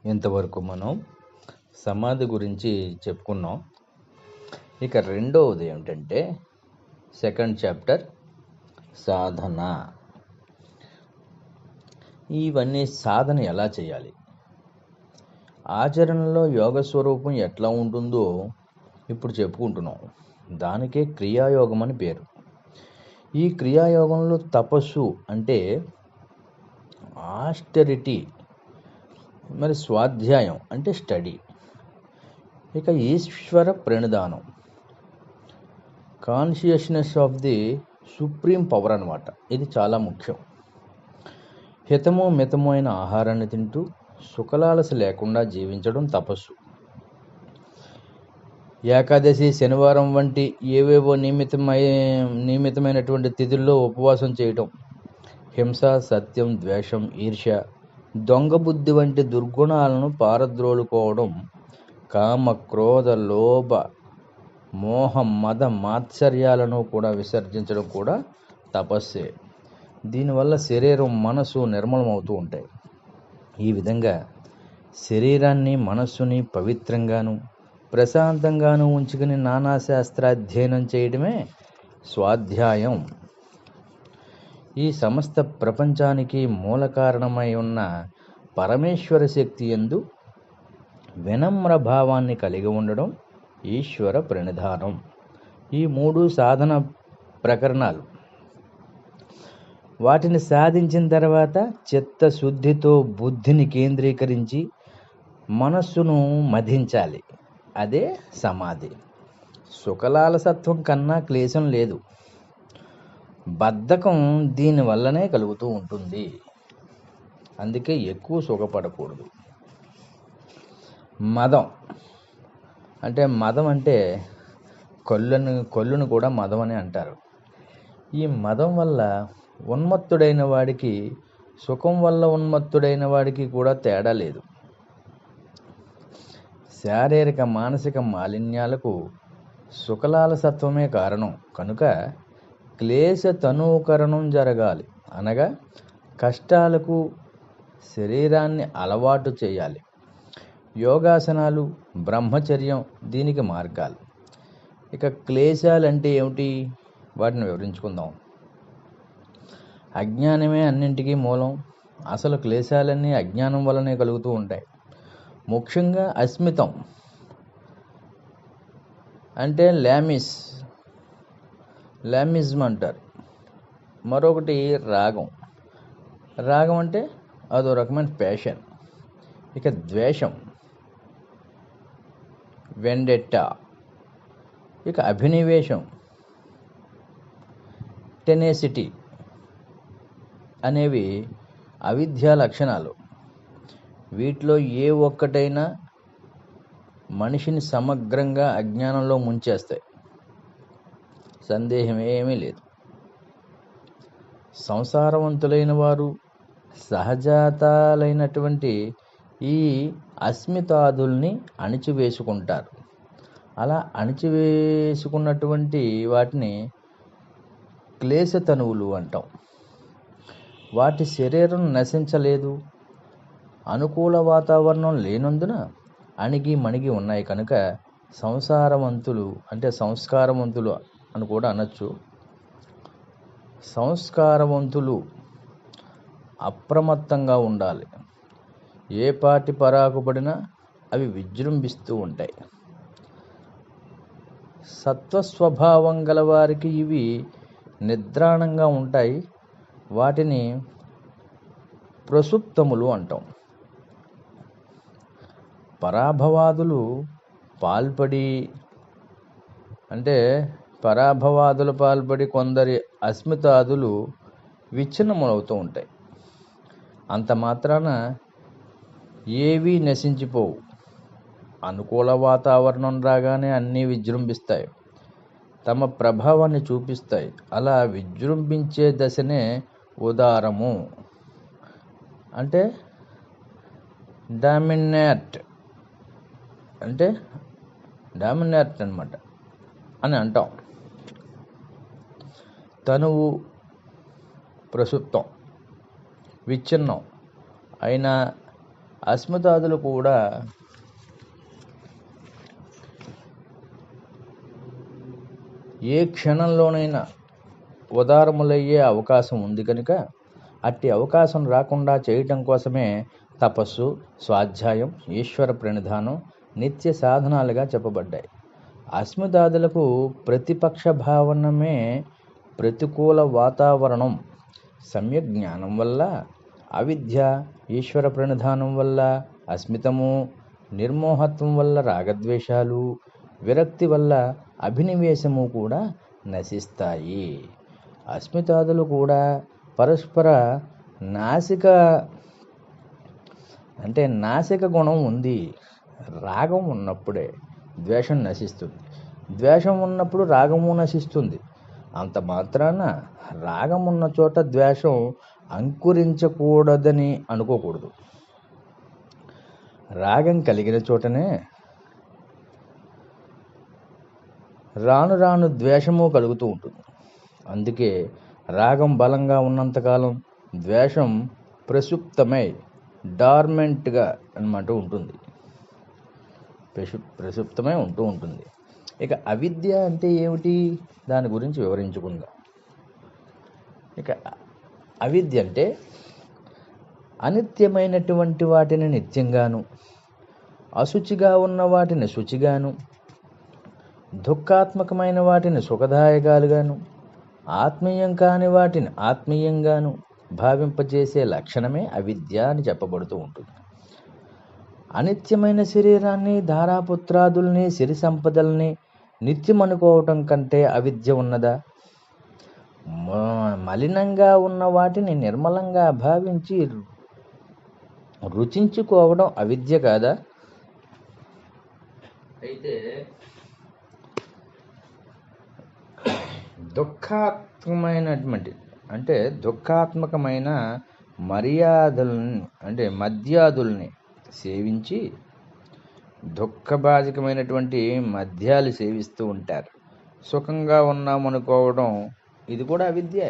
ఇంతవరకు మనం సమాధి గురించి చెప్పుకున్నాం. ఇక రెండవది ఏమిటంటే సెకండ్ చాప్టర్ సాధన. ఇవన్నీ సాధన ఎలా చేయాలి, ఆచరణలో యోగ స్వరూపం ఎట్లా ఉంటుందో ఇప్పుడు చెప్పుకుంటున్నాం. దానికే క్రియాయోగం అని పేరు. ఈ క్రియాయోగంలో తపస్సు అంటే ఆస్టెరిటీ, మరి స్వాధ్యాయం అంటే స్టడీ, ఇక ఈశ్వర ప్రణిధానం, consciousness of the supreme power అన్నమాట. ఇది చాలా ముఖ్యం. హితము మితము అయిన ఆహారాన్ని తింటూ సుఖలాలస లేకుండా జీవించడం తపస్సు. ఏకాదశి, శనివారం వంటి ఏవేవో నియమితమైనటువంటి తిథుల్లో ఉపవాసం చేయటం, హింస, సత్యం, ద్వేషం, ఈర్ష్య, దొంగ బుద్ధి వంటి దుర్గుణాలను పారద్రోలుకోవడం, కామ, క్రోధ, లోభ, మోహ, మద, మాత్సర్యాలను కూడా విసర్జించడం కూడా తపస్సే. దీనివల్ల శరీరం, మనసు నిర్మలమవుతూ ఉంటాయి. ఈ విధంగా శరీరాన్ని, మనస్సుని పవిత్రంగాను ప్రశాంతంగాను ఉంచుకుని నానా శాస్త్రాధ్యయనం చేయడమే స్వాధ్యాయం. ఈ సమస్త ప్రపంచానికి మూల కారణమై ఉన్న పరమేశ్వర శక్తి యందు వినమ్ర భావాన్ని కలిగి ఉండడం ఈశ్వర ప్రణిధానం. ఈ మూడు సాధన ప్రకరణాలు. వాటిని సాధించిన తర్వాత చిత్తశుద్ధితో బుద్ధిని కేంద్రీకరించి మనస్సును మధించాలి. అదే సమాధి. సుఖలాలసత్వం కన్నా క్లేశం లేదు. బద్ధకం దీనివల్లనే కలుగుతూ ఉంటుంది. అందుకే ఎక్కువ సుఖపడకూడదు. మదం అంటే కళ్ళును కూడా మదం అని అంటారు. ఈ మదం వల్ల ఉన్మత్తుడైన వాడికి, సుఖం వల్ల ఉన్మత్తుడైన వాడికి కూడా తేడా లేదు. శారీరక మానసిక మాలిన్యాలకు సుఖలాలసత్వమే కారణం. కనుక క్లేశ తనూకరణం జరగాలి. అనగా కష్టాలకు శరీరాన్ని అలవాటు చేయాలి. యోగాసనాలు, బ్రహ్మచర్యం దీనికి మార్గాలు. ఇక క్లేశాలు అంటే ఏమిటి, వాటిని వివరించుకుందాం. అజ్ఞానమే అన్నింటికీ మూలం. అసలు క్లేశాలన్నీ అజ్ఞానం వల్లనే కలుగుతూ ఉంటాయి. ముఖ్యంగా అస్మితం అంటే లామిజం అంటారు. మరొకటి రాగం అంటే అదో రకమైన ప్యాషన్. ఇక ద్వేషం, వెండెట్టా. ఇక అభినివేశం, టెనేసిటీ అనేవి అవిద్యా లక్షణాలు. వీటిలో ఏ ఒక్కటైనా మనిషిని సమగ్రంగా అజ్ఞానంలో ముంచేస్తాయి. సందేహం ఏమీ లేదు. సంసారవంతులైన వారు సహజాతాలైనటువంటి ఈ అస్మితాదుల్ని అణిచివేసుకుంటారు. అలా అణిచివేసుకున్నటువంటి వాటిని క్లేశతనువులు అంటాం. వాటి శరీరం నశించలేదు. అనుకూల వాతావరణం లేనందున అణిగి మణిగి ఉన్నాయి. కనుక సంసారవంతులు అంటే సంస్కారవంతులు అని కూడా అనొచ్చు. సంస్కారవంతులు అప్రమత్తంగా ఉండాలి. ఏ పాటి పరాకు పడినా అవి విజృంభిస్తూ ఉంటాయి. సత్వస్వభావం గలవారికి ఇవి నిద్రాణంగా ఉంటాయి. వాటిని ప్రసుప్తములు అంటాం. పరాభవాదులు పాల్పడి కొందరి అస్మితాదులు విచ్ఛిన్నములవుతూ ఉంటాయి. అంత మాత్రాన ఏవీ నశించిపోవు. అనుకూల వాతావరణం రాగానే అన్నీ విజృంభిస్తాయి, తమ ప్రభావాన్ని చూపిస్తాయి. అలా విజృంభించే దశనే ఉదారము అంటే డామినేట్ అన్నమాట అని అంటాం. తనువు ప్రసుప్తం, విచ్ఛిన్నం అయిన అస్మితాదులు కూడా ఏ క్షణంలోనైనా ఉదారములయ్యే అవకాశం ఉంది కనుక అట్టి అవకాశం రాకుండా చేయటం కోసమే తపస్సు, స్వాధ్యాయం, ఈశ్వర ప్రణిధానం నిత్య సాధనాలుగా చెప్పబడ్డాయి. అస్మితాదులకు ప్రతిపక్ష భావనమే ప్రతికూల వాతావరణం. సమ్యక్ జ్ఞానం వల్ల అవిద్య, ఈశ్వర ప్రణిధానం వల్ల అస్మితము, నిర్మోహత్వం వల్ల రాగద్వేషాలు, విరక్తి వల్ల అభినివేశము కూడా నశిస్తాయి. అస్మితాదులు కూడా పరస్పర నాసిక గుణం ఉంది. రాగం ఉన్నప్పుడే ద్వేషం నశిస్తుంది, ద్వేషం ఉన్నప్పుడు రాగము నశిస్తుంది. అంత మాత్రాన రాగం ఉన్న చోట ద్వేషం అంకురించకూడదని అనుకోకూడదు. రాగం కలిగిన చోటనే రాను రాను ద్వేషము కలుగుతూ ఉంటుంది. అందుకే రాగం బలంగా ఉన్నంతకాలం ద్వేషం ప్రసుప్తమై డార్మెంట్గా అన్నమాట ఉంటుంది, ప్రసుప్తమై ఉంటూ ఉంటుంది. ఇక అవిద్య అంటే ఏమిటి, దాని గురించి వివరించుకుందాం. ఇక అవిద్య అంటే అనిత్యమైనటువంటి వాటిని నిత్యంగాను, అశుచిగా ఉన్న వాటిని శుచిగాను, దుఃఖాత్మకమైన వాటిని సుఖదాయకాలుగాను, ఆత్మీయం కాని వాటిని ఆత్మీయంగాను భావింపజేసే లక్షణమే అవిద్య అని చెప్పబడుతూ ఉంటుంది. అనిత్యమైన శరీరాన్ని, ధారాపుత్రాదుల్ని, సిరి సంపదల్ని నిత్యం అనుకోవటం కంటే అవిద్య ఉన్నదా? మలినంగా ఉన్న వాటిని నిర్మలంగా భావించి రుచించుకోవడం అవిద్య కాదా? అయితే దుఃఖాత్మకమైన మద్యాదుల్ని సేవించి దుఃఖభాజకమైనటువంటి మద్యాలు సేవిస్తూ ఉంటారు. సుఖంగా ఉన్నామనుకోవడం ఇది కూడా అవిద్య.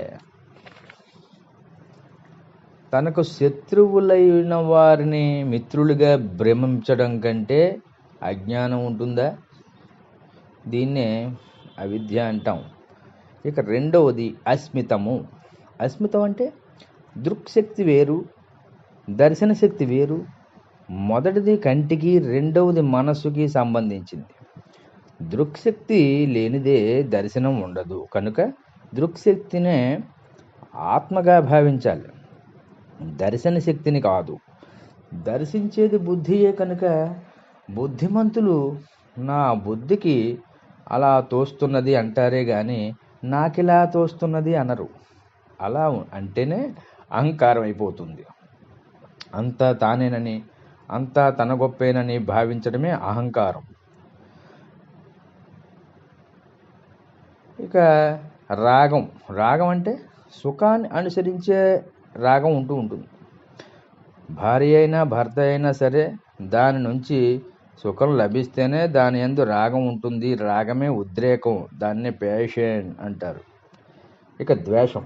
తనకు శత్రువులైన వారిని మిత్రులుగా భ్రమించడం కంటే అజ్ఞానం ఉంటుందా? దీన్నే అవిద్య అంటాం. ఇక రెండవది అస్మితము. అస్మితం అంటే దృక్శక్తి వేరు, దర్శన శక్తి వేరు. మొదటిది కంటికి, రెండవది మనస్సుకి సంబంధించింది. దృక్శక్తి లేనిదే దర్శనం ఉండదు. కనుక దృక్శక్తినే ఆత్మగా భావించాలి, దర్శన శక్తిని కాదు. దర్శించేది బుద్ధియే కనుక బుద్ధిమంతులు నా బుద్ధికి అలా తోస్తున్నది అంటారే కానీ నాకిలా తోస్తున్నది అనరు. అలా అంటేనే అహంకారం అయిపోతుంది. అంతా తానేనని, అంతా తన గొప్పేనని భావించడమే అహంకారం. ఇక రాగం అంటే సుఖాన్ని అనుసరించే రాగం ఉంటూ ఉంటుంది. భార్య అయినా భర్త అయినా సరే దాని నుంచి సుఖం లభిస్తేనే దాని యందు రాగం ఉంటుంది. రాగమే ఉద్రేకం, దాన్నే ప్యాషన్ అంటారు. ఇక ద్వేషం,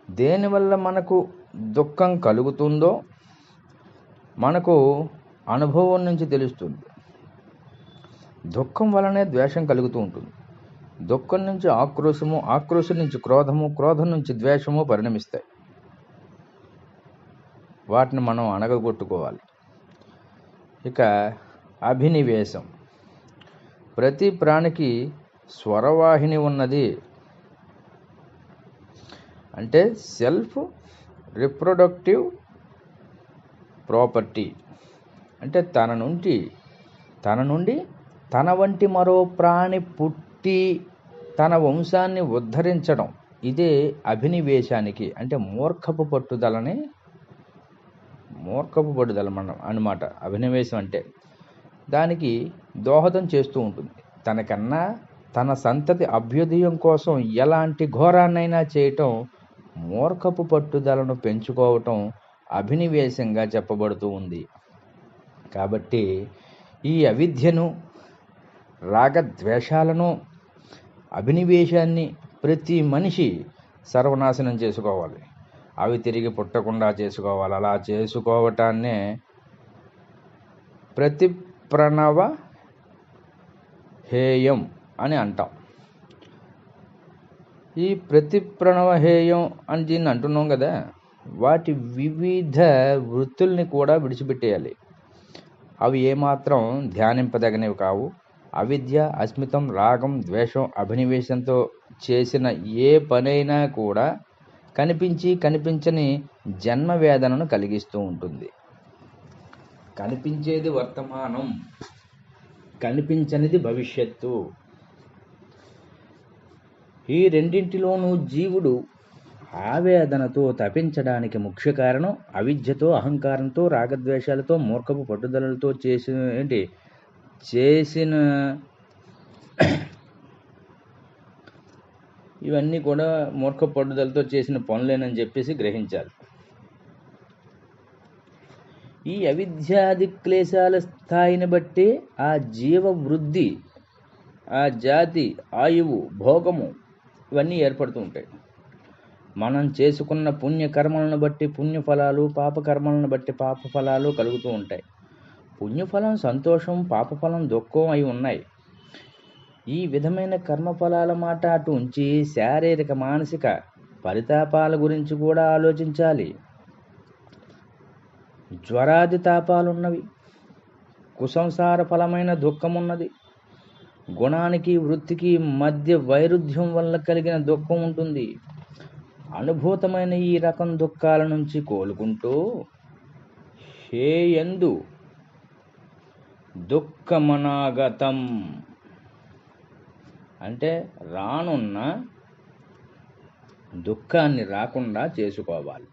దేనివల్ల మనకు దుఃఖం కలుగుతుందో మనకు అనుభవం నుంచి తెలుస్తుంది. దుఃఖం వలనే ద్వేషం కలుగుతూ ఉంటుంది. దుఃఖం నుంచి ఆక్రోశము, ఆక్రోశం నుంచి క్రోధము, క్రోధం నుంచి ద్వేషము పరిణమిస్తాయి. వాటిని మనం అణగగొట్టుకోవాలి. ఇక అభినివేశం. ప్రతి ప్రాణికి స్వరవాహిని ఉన్నది. అంటే సెల్ఫ్ రిప్రొడక్టివ్ ప్రాపర్టీ. అంటే తన నుండి తన వంటి మరో ప్రాణి పుట్టి తన వంశాన్ని ఉద్ధరించడం, ఇదే అభినివేశానికి అంటే మూర్ఖపు పట్టుదల అన్నమాట. అభినివేశం అంటే దానికి దోహదం చేస్తూ ఉంటుంది. తనకన్నా తన సంతతి అభ్యుదయం కోసం ఎలాంటి ఘోరాన్నైనా చేయటం, మూర్ఖపు పట్టుదలను పెంచుకోవటం అభినివేశంగా చెప్పబడుతూ ఉంది. కాబట్టి ఈ అవిద్యను, రాగద్వేషాలను, అభినివేశాన్ని ప్రతి మనిషి సర్వనాశనం చేసుకోవాలి. అవి తిరిగి పుట్టకుండా చేసుకోవాలి. అలా చేసుకోవటాన్నే ప్రతిప్రణవ హేయం అని అంటాం. ఈ ప్రతిప్రణవ హేయం అని దీన్ని అంటున్నాం కదా, వాటి వివిధ వృత్తుల్ని కూడా విడిచిపెట్టేయాలి. అవి ఏమాత్రం ధ్యానింపదగినవి కావు. అవిద్య, అస్మితం, రాగం, ద్వేషం, అభినివేశంతో చేసిన ఏ పనైనా కూడా కనిపించి కనిపించని జన్మ వేదనను కలిగిస్తూ ఉంటుంది. కనిపించేది వర్తమానం, కనిపించనిది భవిష్యత్తు. ఈ రెండింటిలోనూ జీవుడు ఆవేదనతో తపించడానికి ముఖ్య కారణం అవిద్యతో, అహంకారంతో, రాగద్వేషాలతో, మూర్ఖపు పట్టుదలతో చేసిన ఇవన్నీ కూడా మూర్ఖ పట్టుదలతో చేసిన పనులేనని చెప్పేసి గ్రహించాలి. ఈ అవిద్యాది క్లేశాల స్థాయిని బట్టి ఆ జీవ వృద్ధి, ఆ జాతి, ఆయువు, భోగము ఇవన్నీ ఏర్పడుతూ ఉంటాయి. మనం చేసుకున్న పుణ్యకర్మలను బట్టి పుణ్యఫలాలు, పాపకర్మలను బట్టి పాపఫలాలు కలుగుతూ ఉంటాయి. పుణ్యఫలం సంతోషం, పాపఫలం దుఃఖం అయి ఉన్నాయి. ఈ విధమైన కర్మఫలాల మాట అటు ఉంచి శారీరక, మానసిక పరితాపాల గురించి కూడా ఆలోచించాలి. జ్వరాది తాపాలున్నవి, కుసంసార ఫలమైన దుఃఖమున్నది, గుణానికి వృత్తికి మధ్య వైరుధ్యం వల్ల కలిగిన దుఃఖం ఉంటుంది. అనుభూతమైన ఈ రకం దుఃఖాల నుంచి కోలుకుంటూ హేయందు దుఃఖమనాగతం అంటే రానున్న దుఃఖాన్ని రాకుండా చేసుకోవాలి.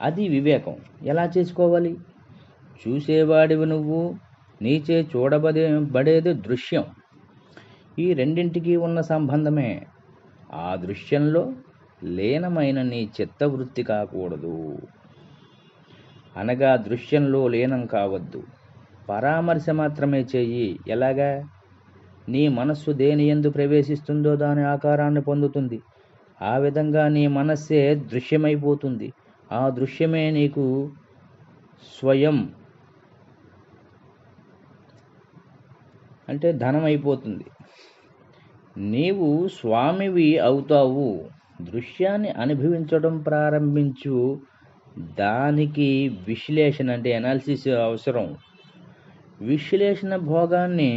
అది వివేకం. ఎలా చేసుకోవాలి? చూసేవాడివి నువ్వు, నీచే చూడబడేది దృశ్యం. ఈ రెండింటికి ఉన్న సంబంధమే. ఆ దృశ్యంలో లీనమైన నీ చిత్తవృత్తి కాకూడదు, అనగా దృశ్యంలో లీనం కావద్దు. పరామర్శ మాత్రమే చెయ్యి. ఎలాగా? నీ మనస్సు దేని యందు ప్రవేశిస్తుందో దాని ఆకారాన్ని పొందుతుంది. ఆ విధంగా నీ మనస్సే దృశ్యమైపోతుంది. ఆ దృశ్యమే నీకు స్వయం అంటే ధనమైపోతుంది. నీవు స్వామివి అవుతావు. దృశ్యాన్ని అనుభవించడం ప్రారంభించు. దానికి విశ్లేషణ అంటే అనాలిసిస్ అవసరం. విశ్లేషణ భోగాన్ని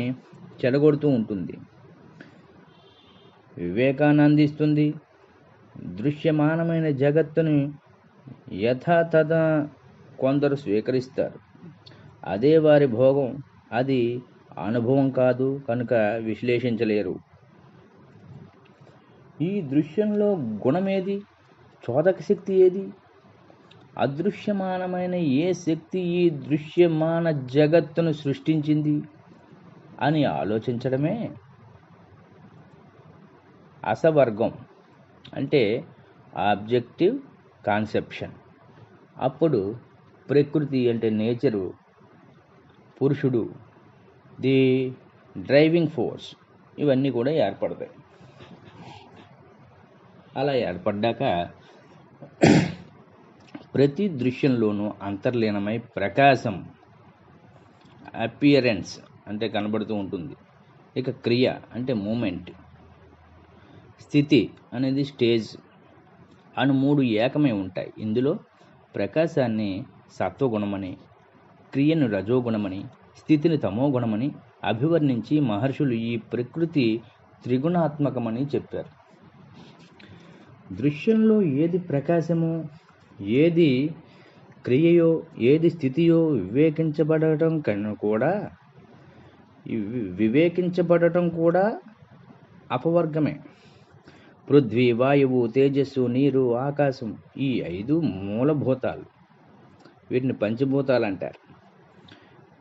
చెడగొడుతూ ఉంటుంది, వివేకాన్ని అందిస్తుంది. దృశ్యమానమైన జగత్తుని యథాతథ కొందరు స్వీకరిస్తారు. అదే వారి భోగం. అది అనుభవం కాదు కనుక విశ్లేషించలేరు. ఈ దృశ్యంలో గుణమేది? చోదక శక్తి ఏది? అదృశ్యమానమైన ఏ శక్తి ఈ దృశ్యమాన జగత్తును సృష్టించింది అని ఆలోచించడమే అసవర్గం అంటే ఆబ్జెక్టివ్ కాన్సెప్షన్. అప్పుడు ప్రకృతి అంటే నేచరు, పురుషుడు, ది డ్రైవింగ్ ఫోర్స్ ఇవన్నీ కూడా ఏర్పడతాయి. అలా ఏర్పడ్డాక ప్రతి దృశ్యంలోనూ అంతర్లీనమై ప్రకాశం అపియరెన్స్ అంటే కనబడుతూ ఉంటుంది. ఇక క్రియ అంటే మూమెంట్, స్థితి అనేది స్టేజ్ అని మూడు ఏకమై ఉంటాయి. ఇందులో ప్రకాశాన్ని సత్వగుణమని, క్రియను రజోగుణమని, స్థితిని తమోగుణమని అభివర్ణించి మహర్షులు ఈ ప్రకృతి త్రిగుణాత్మకమని చెప్పారు. దృశ్యంలో ఏది ప్రకాశమో, ఏది క్రియయో, ఏది స్థితియో వివేకించబడటం కూడా అపవర్గమే. పృథ్వీ, వాయువు, తేజస్సు, నీరు, ఆకాశం ఈ 5 మూలభూతాలు. వీటిని పంచభూతాలు అంటారు.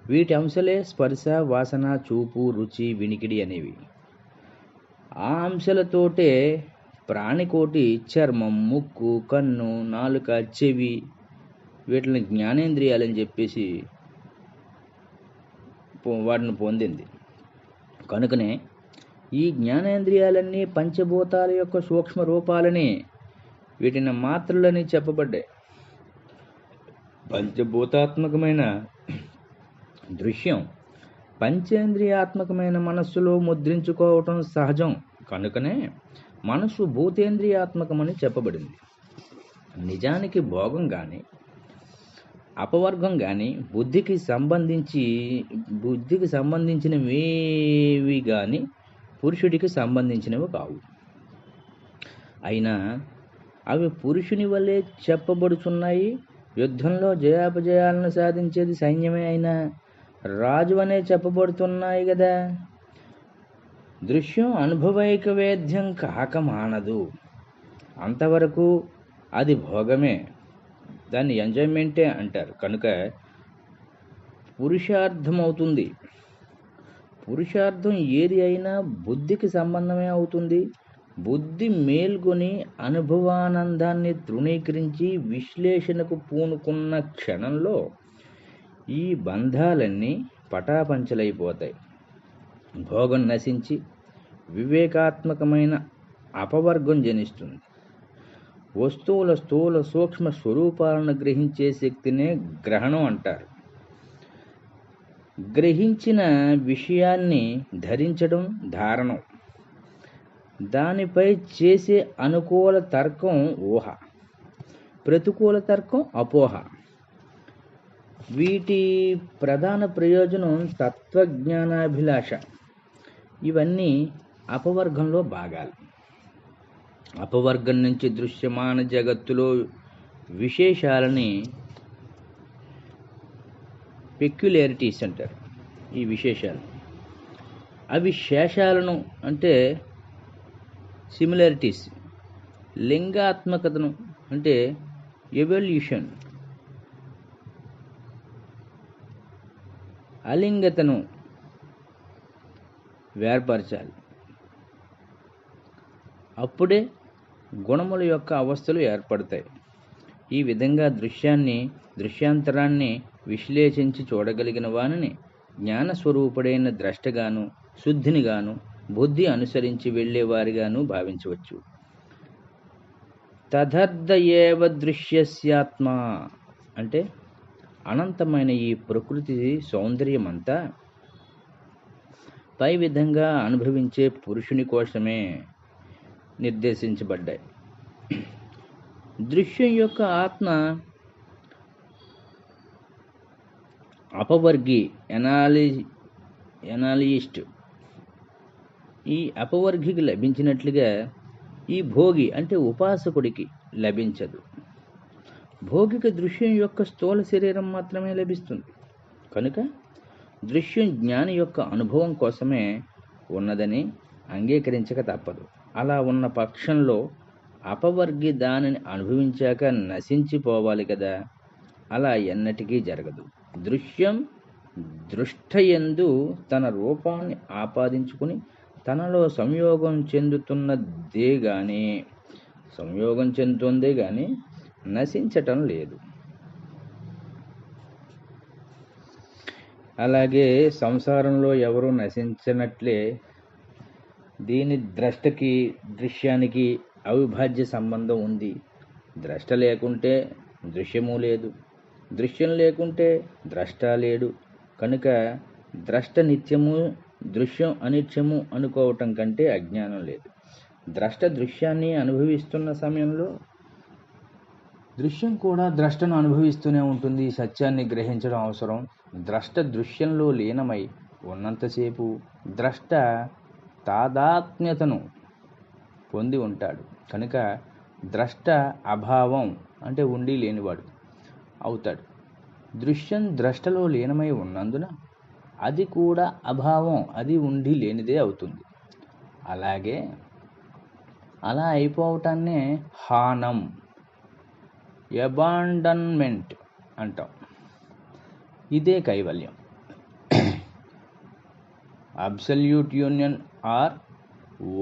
వీటి అంశాలే స్పర్శ, వాసన, చూపు, రుచి, వినికిడి అనేవి. ఆ అంశాలతోటే ప్రాణికోటి చర్మం, ముక్కు, కన్ను, నాలుక, చెవి వీటిని జ్ఞానేంద్రియాలని చెప్పేసి వాటిని పొందింది. కనుకనే ఈ జ్ఞానేంద్రియాలన్నీ పంచభూతాల యొక్క సూక్ష్మ రూపాలని. వీటిని మాత్రలని చెప్పబడ్డాయి. పంచభూతాత్మకమైన దృశ్యం పంచేంద్రియాత్మకమైన మనస్సులో ముద్రించుకోవటం సహజం. కనుకనే మనస్సు భూతేంద్రియాత్మకమని చెప్పబడింది. నిజానికి భోగం కానీ అపవర్గం కానీ బుద్ధికి సంబంధించినవి కానీ పురుషుడికి సంబంధించినవి కావు. అయినా అవి పురుషుని వల్లే చెప్పబడుచున్నాయి. యుద్ధంలో జయాపజయాలను సాధించేది సైన్యమే అయినా రాజు అనే చెప్పబడుతున్నాయి కదా. దృశ్యం అనుభవైక వేద్యం కాక మానదు. అంతవరకు అది భోగమే, దాన్ని ఎంజాయ్మెంటే అంటారు. కనుక పురుషార్థమవుతుంది. పురుషార్థం ఏది అయినా బుద్ధికి సంబంధమే అవుతుంది. బుద్ధి మేల్కొని అనుభవానందాన్ని తృణీకరించి విశ్లేషణకు పూనుకున్న క్షణంలో ఈ బంధాలన్నీ పటాపంచలైపోతాయి. భోగం నశించి వివేకాత్మకమైన అపవర్గం జనిస్తుంది. వస్తువుల స్థూల సూక్ష్మ స్వరూపాలను గ్రహించే శక్తినే గ్రహణం అంటారు. గ్రహించిన విషయాన్ని ధరించడం ధారణం. దానిపై చేసే అనుకూల తర్కం ఊహ, ప్రతికూల తర్కం అపోహ. వీటి ప్రధాన ప్రయోజనం తత్వజ్ఞానాభిలాష. ఇవన్నీ అపవర్గంలో భాగాలు. అపవర్గం నుంచి దృశ్యమాన జగత్తులో విశేషాలని పెక్యులారిటీస్ అంటారు. ఈ విశేషాలు అవి శేషాలను అంటే సిమిలారిటీస్, లింగాత్మకతను అంటే ఎవల్యూషన్, అలింగతను వేర్పరచాలి. అప్పుడే గుణముల యొక్క అవస్థలు ఏర్పడతాయి. ఈ విధంగా దృశ్యాంతరాన్ని విశ్లేషించి చూడగలిగిన వానిని జ్ఞానస్వరూపుడైన ద్రష్టగాను శుద్ధినిగాను బుద్ధి అనుసరించి వెళ్ళేవారిగాను భావించవచ్చు. తదర్థ ఏవ దృశ్యస్యాత్మ అంటే అనంతమైన ఈ ప్రకృతి సౌందర్యమంతా పై విధంగా అనుభవించే పురుషుని కోసమే నిర్దేశించబడ్డాయి. దృశ్యం యొక్క ఆత్మ అపవర్గి ఎనాలిస్ట్. ఈ అపవర్గికి లభించినట్లుగా ఈ భోగి అంటే ఉపాసకుడికి లభించదు. భోగికి దృశ్యం యొక్క స్థూల శరీరం మాత్రమే లభిస్తుంది. కనుక దృశ్యం జ్ఞాని యొక్క అనుభవం కోసమే ఉన్నదని అంగీకరించక తప్పదు. అలా ఉన్న పక్షంలో అపవర్గి దానిని అనుభవించాక నశించిపోవాలి కదా. అలా ఎన్నటికీ జరగదు. దృశ్యం దృష్టయందు తన రూపాన్ని ఆపాదించుకుని తనలో సంయోగం చెందుతుందే గాని నశించటం లేదు. అలాగే సంసారంలో ఎవరు నశించినట్లే దీని ద్రష్టకి దృశ్యానికి అవిభాజ్య సంబంధం ఉంది. ద్రష్ట లేకుంటే దృశ్యము లేదు, దృశ్యం లేకుంటే ద్రష్ట లేడు. కనుక ద్రష్ట నిత్యము దృశ్యం అనిత్యము అనుకోవటం కంటే అజ్ఞానం లేదు. ద్రష్ట దృశ్యాన్ని అనుభవిస్తున్న సమయంలో దృశ్యం కూడా ద్రష్టను అనుభవిస్తూనే ఉంటుంది. సత్యాన్ని గ్రహించడం అవసరం. ద్రష్ట దృశ్యంలో లీనమై ఉన్నంతసేపు ద్రష్ట తాదాత్మ్యతను పొంది ఉంటాడు. కనుక ద్రష్ట అభావం అంటే ఉండి లేనివాడు అవుతాడు. దృశ్యం ద్రష్టలో లీనమై ఉన్నందున అది కూడా అభావం, అది ఉండి లేనిదే అవుతుంది. అలాగే అలా అయిపోవటాన్నే హానం, అబాండన్మెంట్ అంటాం. ఇదే కైవల్యం. Absolute union or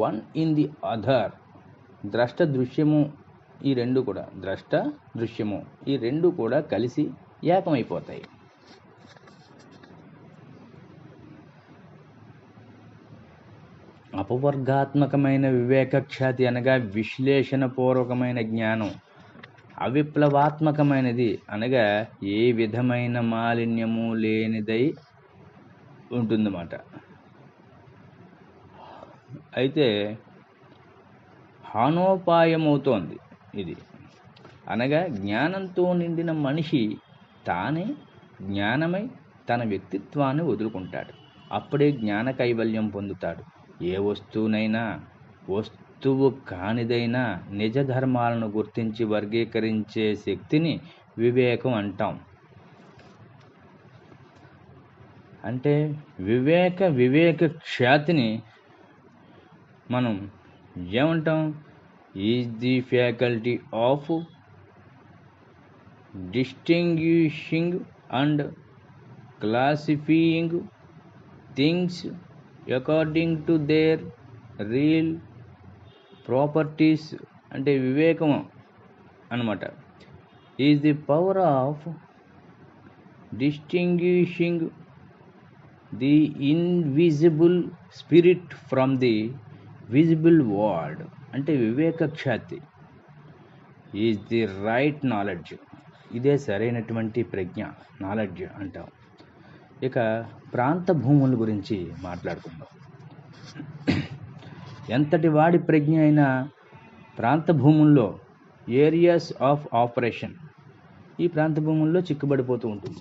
one in the other. ద్రష్ట దృశ్యము ఈ రెండు కూడా ద్రష్ట దృశ్యము ఈ రెండు కూడా కలిసి ఏకమైపోతాయి. అపవర్గాత్మకమైన వివేక ఖ్యాతి అనగా విశ్లేషణపూర్వకమైన జ్ఞానం. అవిప్లవాత్మకమైనది అనగా ఏ విధమైన మాలిన్యము లేనిదై ఉంటుందన్నమాట. అయితే హానోపాయమవుతోంది ఇది. అనగా జ్ఞానంతో నిండిన మనిషి తానే జ్ఞానమై తన వ్యక్తిత్వాన్ని వదులుకుంటాడు. అప్పుడే జ్ఞాన కైవల్యం పొందుతాడు. ఏ వస్తువునైనా వస్తువు కానిదైనా నిజ ధర్మాలను గుర్తించి వర్గీకరించే శక్తిని వివేకం అంటాం. అంటే వివేక ఖ్యాతిని మనం ఏమంటాం? Is the faculty of distinguishing and classifying things according to their real properties. అంటే వివేకం అన్నమాట. Is the power of distinguishing the invisible spirit from the visible world. అంటే వివేక ఖ్యాతి ఈజ్ ది రైట్ నాలెడ్జ్. ఇదే సరైనటువంటి ప్రజ్ఞ, నాలెడ్జ్ అంటాం. ఇక ప్రాంత భూముల గురించి మాట్లాడుకుందాం. ఎంతటి వాడి ప్రజ్ఞ అయినా ప్రాంత భూముల్లో ఏరియాస్ ఆఫ్ ఆపరేషన్ ఈ ప్రాంత భూముల్లో చిక్కుబడిపోతూ ఉంటుంది.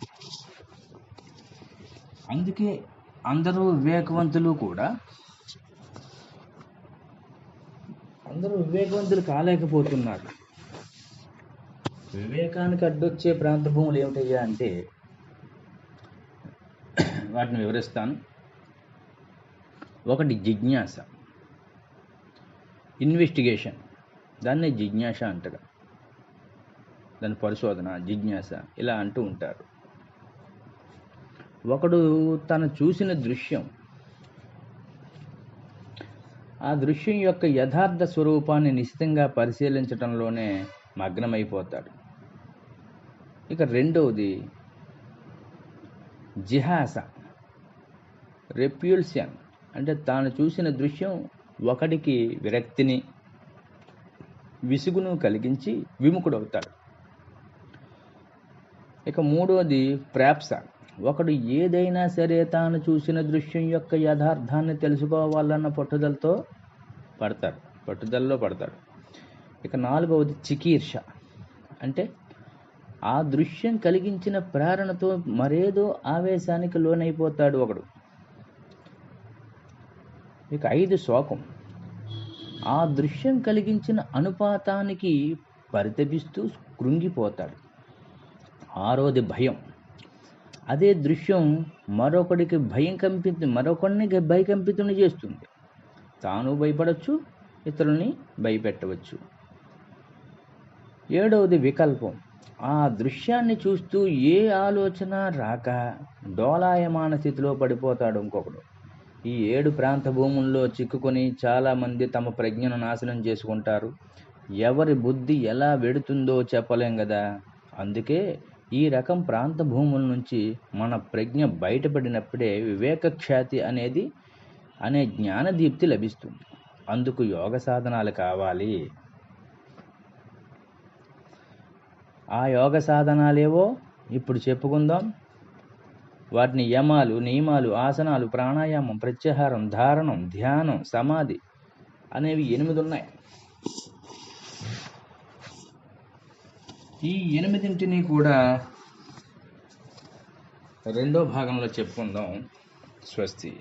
అందుకే అందరూ వివేకవంతులు కాలేకపోతున్నారు. వివేకానికి అడ్డొచ్చే ప్రాంత భూములు ఏమిటయ్యా అంటే వాటిని వివరిస్తాను. ఒకటి జిజ్ఞాస, ఇన్వెస్టిగేషన్. దాన్నే జిజ్ఞాస అంటారు. దాని పరిశోధన, జిజ్ఞాస ఇలా అంటూ ఉంటారు. ఒకడు తను చూసిన దృశ్యం, ఆ దృశ్యం యొక్క యథార్థ స్వరూపాన్ని నిశ్చితంగా పరిశీలించడంలోనే మగ్నమైపోతాడు. ఇక రెండవది జిహాస, రెప్యూల్షన్. అంటే తాను చూసిన దృశ్యం ఒకడికి విరక్తిని, విసుగును కలిగించి విముఖుడవుతాడు. ఇక మూడవది ప్రాప్స. ఒకడు ఏదైనా సరే తాను చూసిన దృశ్యం యొక్క యథార్థాన్ని తెలుసుకోవాలన్న పట్టుదలలో పడతాడు. ఇక నాలుగవది చికీర్ష. అంటే ఆ దృశ్యం కలిగించిన ప్రేరణతో మరేదో ఆవేశానికి లోనైపోతాడు ఒకడు. ఇక 5 శోకం. ఆ దృశ్యం కలిగించిన అనుపాతానికి పరితపిస్తూ కృంగిపోతాడు. 6వది భయం. అదే దృశ్యం మరొకడిని భయకంపితుని చేస్తుంది. తాను భయపడవచ్చు, ఇతరుల్ని భయపెట్టవచ్చు. 7వది వికల్పం. ఆ దృశ్యాన్ని చూస్తూ ఏ ఆలోచన రాక డోలాయమాన స్థితిలో పడిపోతాడు ఇంకొకడు. ఈ 7 ప్రాంత భూముల్లో చిక్కుకొని చాలామంది తమ ప్రజ్ఞను నాశనం చేసుకుంటారు. ఎవరి బుద్ధి ఎలా వెడుతుందో చెప్పలేం కదా. అందుకే ఈ రకం ప్రాంత భూముల నుంచి మన ప్రజ్ఞ బయటపడినప్పుడే వివేక ఖ్యాతి అనే జ్ఞానదీప్తి లభిస్తుంది. అందుకు యోగ సాధనాలు కావాలి. ఆ యోగ సాధనాలేవో ఇప్పుడు చెప్పుకుందాం. వాటిని యమాలు, నియమాలు, ఆసనాలు, ప్రాణాయామం, ప్రత్యాహారం, ధారణం, ధ్యానం, సమాధి అనేవి 8 ఉన్నాయి. ఈ 8ంటిని కూడా రెండో భాగంలో చెప్పుకుందాం. స్వస్తి.